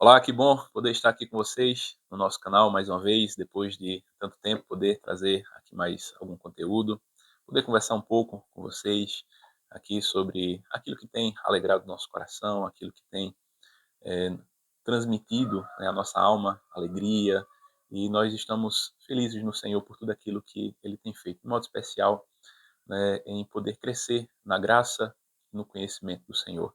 Olá, que bom poder estar aqui com vocês no nosso canal mais uma vez, depois de tanto tempo, poder trazer aqui mais algum conteúdo, poder conversar um pouco com vocês aqui sobre aquilo que tem alegrado o nosso coração, aquilo que tem eh, transmitido, né, à nossa alma alegria, e nós estamos felizes no Senhor por tudo aquilo que Ele tem feito, de modo especial, né, em poder crescer na graça e no conhecimento do Senhor.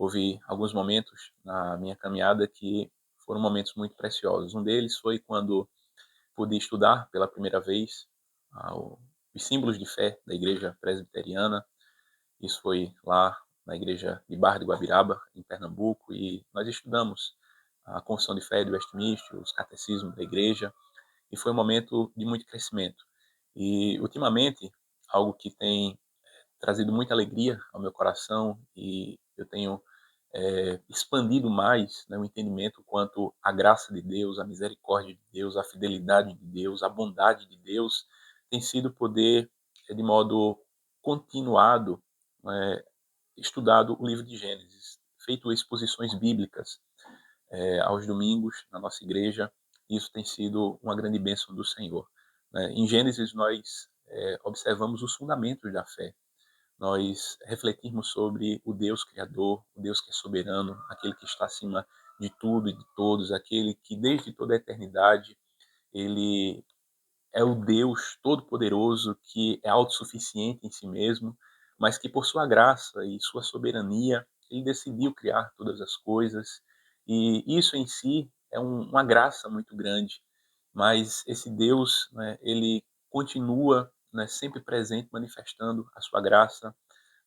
Houve alguns momentos na minha caminhada que foram momentos muito preciosos. Um deles foi quando pude estudar pela primeira vez os símbolos de fé da igreja presbiteriana. Isso foi lá na igreja de Barra de Guabiraba, em Pernambuco, e nós estudamos a Confissão de Fé de Westminster, os catecismos da igreja, e foi um momento de muito crescimento. E, ultimamente, algo que tem trazido muita alegria ao meu coração, e eu tenho expandido mais, né, o entendimento quanto à graça de Deus, a misericórdia de Deus, a fidelidade de Deus, a bondade de Deus, tem sido poder, de modo continuado, né, estudado o livro de Gênesis, feito exposições bíblicas aos domingos na nossa igreja. Isso tem sido uma grande bênção do Senhor, né? Em Gênesis nós observamos os fundamentos da fé, nós refletirmos sobre o Deus Criador, o Deus que é soberano, aquele que está acima de tudo e de todos, aquele que desde toda a eternidade, ele é o Deus Todo-Poderoso, que é autossuficiente em si mesmo, mas que por sua graça e sua soberania, ele decidiu criar todas as coisas, e isso em si é uma graça muito grande, mas esse Deus, né, ele continua, né, sempre presente, manifestando a sua graça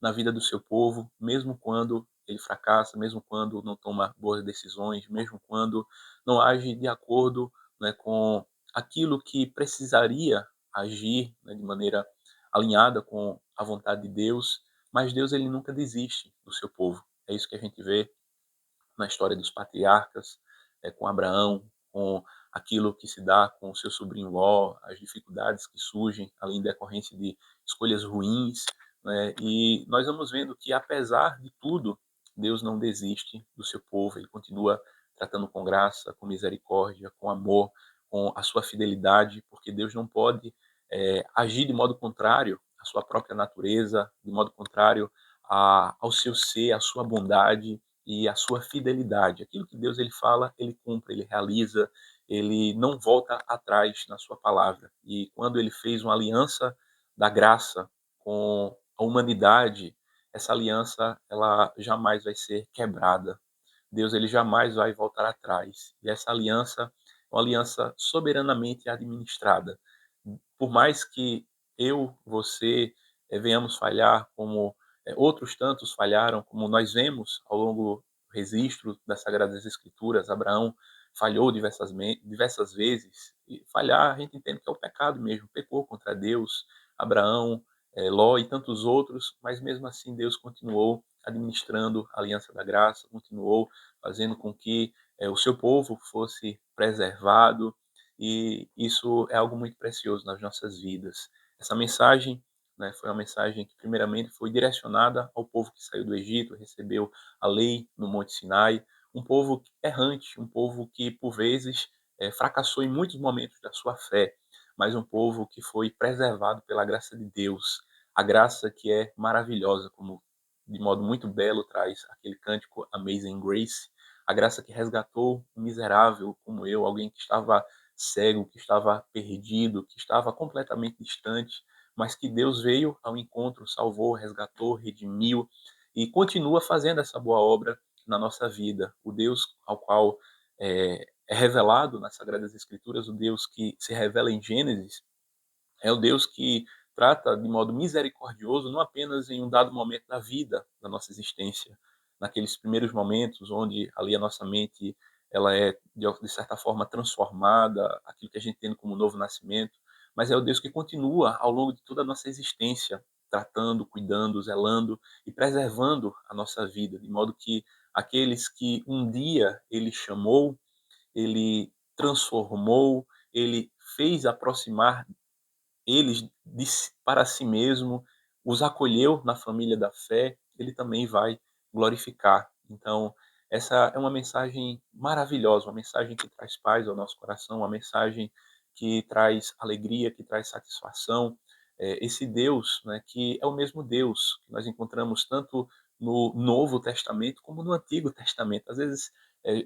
na vida do seu povo, mesmo quando ele fracassa, mesmo quando não toma boas decisões, mesmo quando não age de acordo, né, com aquilo que precisaria agir, né, de maneira alinhada com a vontade de Deus, mas Deus ele nunca desiste do seu povo. É isso que a gente vê na história dos patriarcas, com Abraão, com aquilo que se dá com o seu sobrinho Ló, as dificuldades que surgem ali em decorrência de escolhas ruins, né? E nós vamos vendo que, apesar de tudo, Deus não desiste do seu povo, ele continua tratando com graça, com misericórdia, com amor, com a sua fidelidade, porque Deus não pode agir de modo contrário à sua própria natureza, de modo contrário ao seu ser, à sua bondade, e a sua fidelidade. Aquilo que Deus ele fala, ele cumpre, ele realiza, ele não volta atrás na sua palavra. E quando ele fez uma aliança da graça com a humanidade, essa aliança ela jamais vai ser quebrada. Deus ele jamais vai voltar atrás. E essa aliança é uma aliança soberanamente administrada. Por mais que eu, você, venhamos falhar, como outros tantos falharam, como nós vemos ao longo do registro das Sagradas Escrituras, Abraão falhou diversas vezes, e falhar a gente entende que é o pecado mesmo, pecou contra Deus, Abraão, Ló e tantos outros, mas mesmo assim Deus continuou administrando a aliança da graça, continuou fazendo com que o seu povo fosse preservado, e isso é algo muito precioso nas nossas vidas. Essa mensagem, né, foi uma mensagem que primeiramente foi direcionada ao povo que saiu do Egito, recebeu a lei no Monte Sinai, um povo errante, um povo que por vezes fracassou em muitos momentos da sua fé, mas um povo que foi preservado pela graça de Deus, a graça que é maravilhosa, como de modo muito belo traz aquele cântico Amazing Grace, a graça que resgatou um miserável como eu, alguém que estava cego, que estava perdido, que estava completamente distante, mas que Deus veio ao encontro, salvou, resgatou, redimiu e continua fazendo essa boa obra na nossa vida. O Deus ao qual é revelado nas Sagradas Escrituras, o Deus que se revela em Gênesis, é o Deus que trata de modo misericordioso, não apenas em um dado momento da vida, da nossa existência, naqueles primeiros momentos onde ali a nossa mente ela é de certa forma transformada, aquilo que a gente tem como novo nascimento, mas é o Deus que continua ao longo de toda a nossa existência, tratando, cuidando, zelando e preservando a nossa vida, de modo que aqueles que um dia ele chamou, ele transformou, ele fez aproximar eles para si mesmo, os acolheu na família da fé, ele também vai glorificar. Então, Essa é uma mensagem maravilhosa, uma mensagem que traz paz ao nosso coração, uma mensagem que traz alegria, que traz satisfação. Esse Deus, né, que é o mesmo Deus que nós encontramos tanto no Novo Testamento como no Antigo Testamento. Às vezes,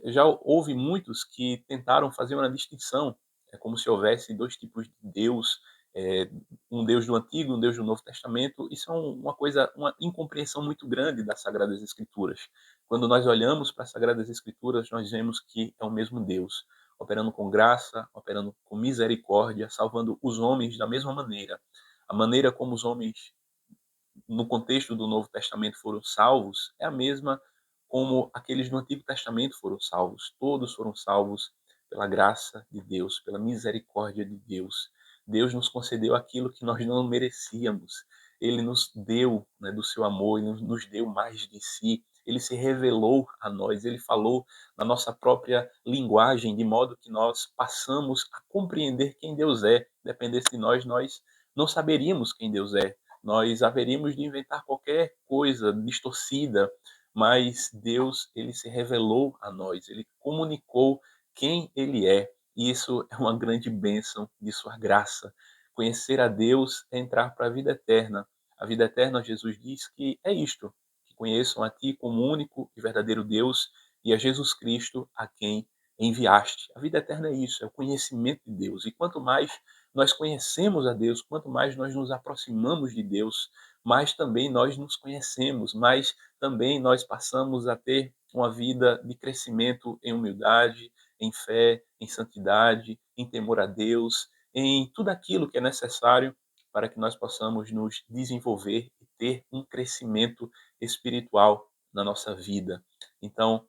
já houve muitos que tentaram fazer uma distinção, é como se houvesse dois tipos de Deus, eh, um Deus do Antigo, um Deus do Novo Testamento. Isso é uma coisa, uma incompreensão muito grande das Sagradas Escrituras. Quando nós olhamos para as Sagradas Escrituras, nós vemos que é o mesmo Deus, operando com graça, operando com misericórdia, salvando os homens da mesma maneira. A maneira como os homens, no contexto do Novo Testamento, foram salvos é a mesma como aqueles do Antigo Testamento foram salvos. Todos foram salvos pela graça de Deus, pela misericórdia de Deus. Deus nos concedeu aquilo que nós não merecíamos. Ele nos deu, né, do seu amor, ele nos deu mais de si. Ele se revelou a nós, ele falou na nossa própria linguagem, de modo que nós passamos a compreender quem Deus é. Dependesse de nós não saberíamos quem Deus é. Nós haveríamos de inventar qualquer coisa distorcida, mas Deus, ele se revelou a nós, ele comunicou quem ele é, e isso é uma grande bênção de sua graça. Conhecer a Deus é entrar para a vida eterna. A vida eterna, Jesus diz que é isto, que conheçam a ti como único e verdadeiro Deus e a Jesus Cristo a quem enviaste. A vida eterna é isso, é o conhecimento de Deus. E quanto mais nós conhecemos a Deus, quanto mais nós nos aproximamos de Deus, mais também nós nos conhecemos, mais também nós passamos a ter uma vida de crescimento em humildade, em fé, em santidade, em temor a Deus, em tudo aquilo que é necessário para que nós possamos nos desenvolver e ter um crescimento espiritual na nossa vida. Então,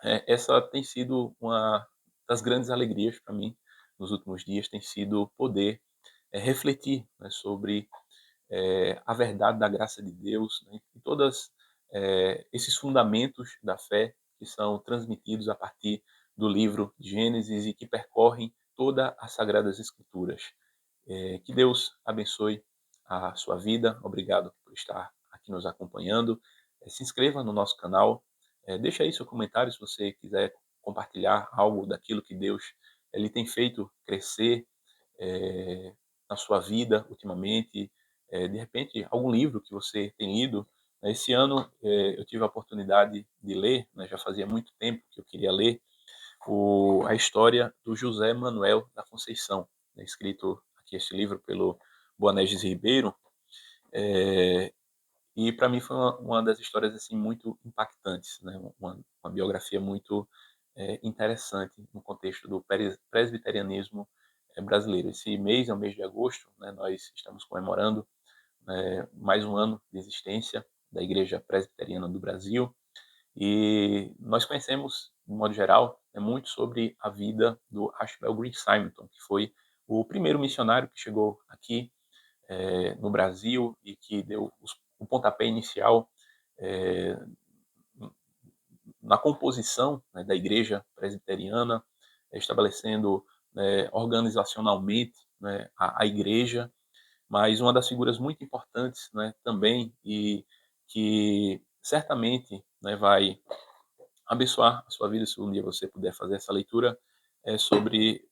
essa tem sido uma das grandes alegrias para mim nos últimos dias, tem sido poder refletir, né, sobre a verdade da graça de Deus, né, e todos esses fundamentos da fé que são transmitidos a partir do livro de Gênesis e que percorrem todas as Sagradas Escrituras. Que Deus abençoe a sua vida. Obrigado por estar aqui nos acompanhando. Se inscreva no nosso canal. Deixa aí seu comentário se você quiser compartilhar algo daquilo que Deus ele tem feito crescer eh, na sua vida ultimamente. De repente, algum livro que você tem lido. Esse ano eu tive a oportunidade de ler, né, já fazia muito tempo que eu queria ler, a história do José Manuel da Conceição, né, escrito aqui este livro pelo Boanerges Ribeiro, é, e para mim foi uma das histórias assim muito impactantes, né, uma biografia muito interessante no contexto do presbiterianismo brasileiro. Esse mês é o mês de agosto, né, nós estamos comemorando mais um ano de existência da Igreja Presbiteriana do Brasil, e nós conhecemos, de modo geral, muito sobre a vida do Ashbel Green Simonton, que foi o primeiro missionário que chegou aqui no Brasil e que deu o pontapé inicial eh, na composição, né, da igreja presbiteriana, estabelecendo organizacionalmente, né, a igreja, mas uma das figuras muito importantes, né, também, e que certamente, né, vai abençoar a sua vida se um dia você puder fazer essa leitura, sobre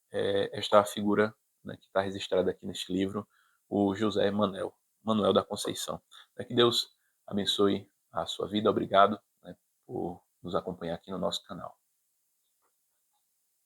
esta figura, né, que está registrada aqui neste livro, o José Manuel da Conceição. Que Deus abençoe a sua vida. Obrigado, né, por nos acompanhar aqui no nosso canal.